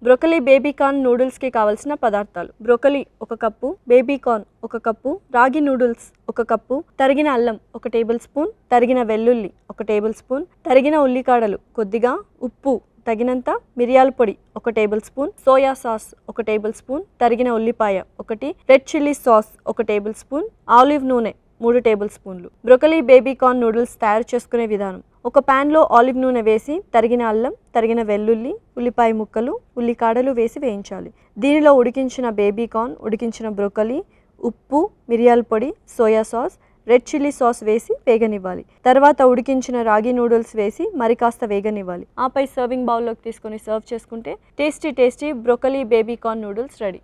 Broccoli baby corn నూడిల్స్కి కావలసిన పదార్థాలు: broccoli 1 cup, baby corn 1 cup, రాగి నూడిల్స్ 1 కప్పు, తరిగిన అల్లం 1 టేబుల్ స్పూన్, తరిగిన వెల్లుల్లి 1 టేబుల్ స్పూన్, తరిగిన ఉల్లికాడలు కొద్దిగా, ఉప్పు తగినంత, మిరియాల పొడి 1 table spoon, soya sauce 1 table spoon, తరిగిన ఉల్లిపాయ 1, red chilli sauce 1 table spoon, olive నూనె 3 టేబుల్ స్పూన్లు. బ్రోకలీ బేబీ కార్న్ నూడిల్స్ తయారు చేసుకునే విధానం: ఒక ప్యాన్లో ఆలివ్ నూనె వేసి తరిగిన అల్లం, తరిగిన వెల్లుల్లి, ఉల్లిపాయ ముక్కలు, ఉల్లికాడలు వేసి వేయించాలి. దీనిలో ఉడికించిన బేబీ కార్న్, ఉడికించిన బ్రోకలీ, ఉప్పు, మిరియాల పొడి, soya sauce, red chilli sauce వేసి వేగనివ్వాలి. తర్వాత ఉడికించిన రాగి నూడిల్స్ వేసి మరి కాస్త వేగనివ్వాలి. ఆపై సర్వింగ్ బౌల్లోకి తీసుకొని సర్వ్ చేసుకుంటే tasty broccoli baby corn noodles ready.